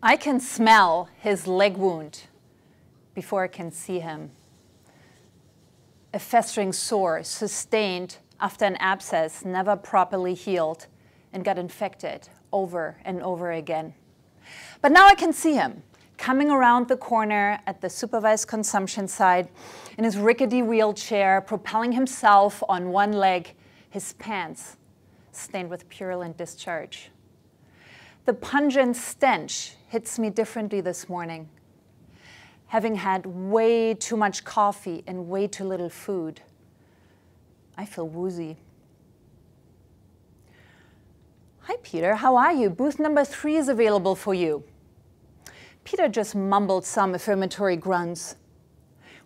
I can smell his leg wound before I can see him. A festering sore sustained after an abscess never properly healed and got infected over and over again. But now I can see him coming around the corner at the supervised consumption site in his rickety wheelchair, propelling himself on one leg, his pants stained with purulent discharge. The pungent stench hits me differently this morning. Having had way too much coffee and way too little food, I feel woozy. Hi, Peter, how are you? Booth number 3 is available for you. Peter just mumbled some affirmatory grunts.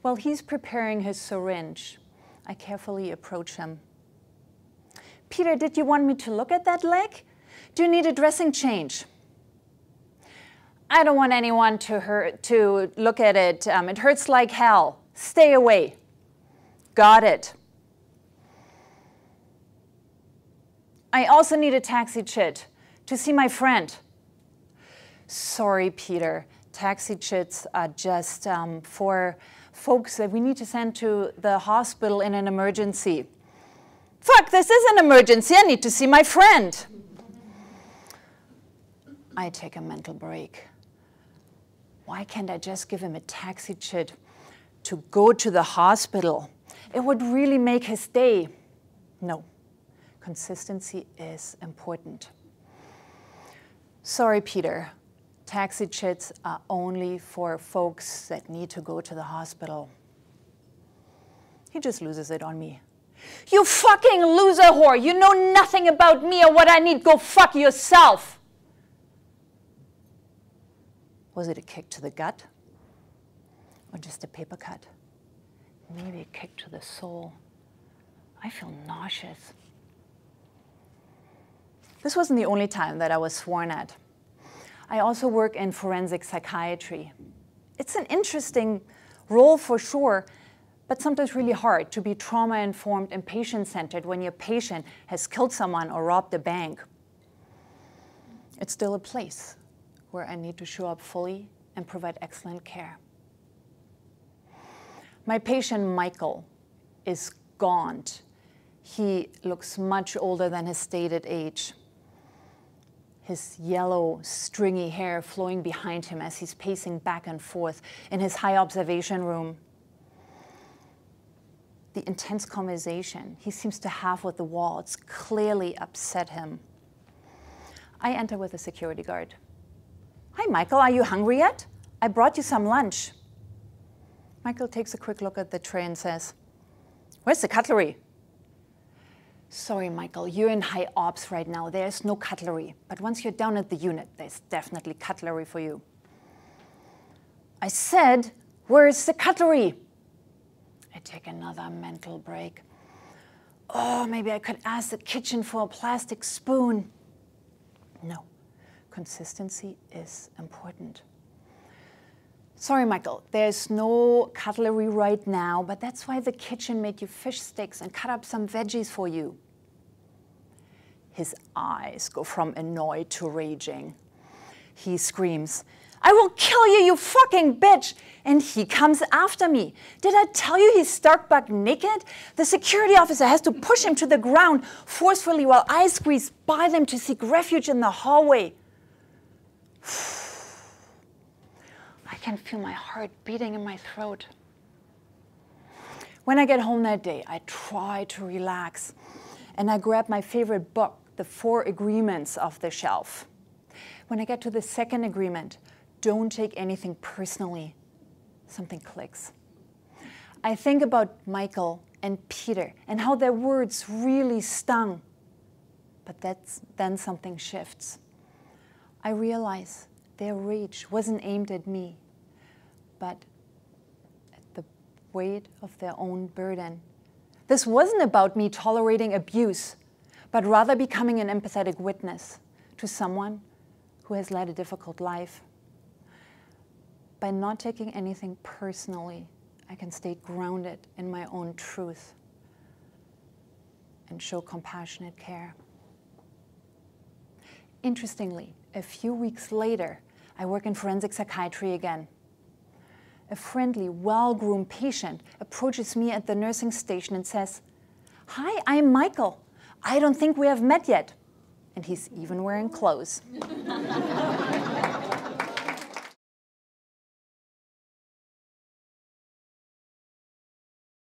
While he's preparing his syringe, I carefully approach him. Peter, did you want me to look at that leg? Do you need a dressing change? I don't want anyone to look at it. It hurts like hell. Stay away. Got it. I also need a taxi chit to see my friend. Sorry, Peter. Taxi chits are just for folks that we need to send to the hospital in an emergency. Fuck, this is an emergency. I need to see my friend. I take a mental break. Why can't I just give him a taxi chit to go to the hospital? It would really make his day. No, consistency is important. Sorry, Peter. Taxi chits are only for folks that need to go to the hospital. He just loses it on me. You fucking loser whore! You know nothing about me or what I need. Go fuck yourself! Was it a kick to the gut? Or just a paper cut? Maybe a kick to the soul. I feel nauseous. This wasn't the only time that I was sworn at. I also work in forensic psychiatry. It's an interesting role for sure, but sometimes really hard to be trauma-informed and patient-centered when your patient has killed someone or robbed a bank. It's still a place where I need to show up fully and provide excellent care. My patient, Michael, is gaunt. He looks much older than his stated age. His yellow, stringy hair flowing behind him as he's pacing back and forth in his high observation room. The intense conversation he seems to have with the walls clearly upset him. I enter with a security guard. Hi, Michael, are you hungry yet? I brought you some lunch. Michael takes a quick look at the tray and says, where's the cutlery? Sorry, Michael, you're in high ops right now. There's no cutlery. But once you're down at the unit, there's definitely cutlery for you. I said, where's the cutlery? I take another mental break. Oh, maybe I could ask the kitchen for a plastic spoon. No. Consistency is important. Sorry, Michael, there's no cutlery right now, but that's why the kitchen made you fish sticks and cut up some veggies for you. His eyes go from annoyed to raging. He screams, I will kill you, you fucking bitch! And he comes after me. Did I tell you he's stark buck naked? The security officer has to push him to the ground forcefully while I squeeze by them to seek refuge in the hallway. I can feel my heart beating in my throat. When I get home that day, I try to relax, and I grab my favorite book, The 4 Agreements, off the shelf. When I get to the second agreement, don't take anything personally, something clicks. I think about Michael and Peter and how their words really stung. But then something shifts. I realize their rage wasn't aimed at me, but at the weight of their own burden. This wasn't about me tolerating abuse, but rather becoming an empathetic witness to someone who has led a difficult life. By not taking anything personally, I can stay grounded in my own truth and show compassionate care. Interestingly, a few weeks later, I work in forensic psychiatry again. A friendly, well-groomed patient approaches me at the nursing station and says, "Hi, I'm Michael. I don't think we have met yet." And he's even wearing clothes.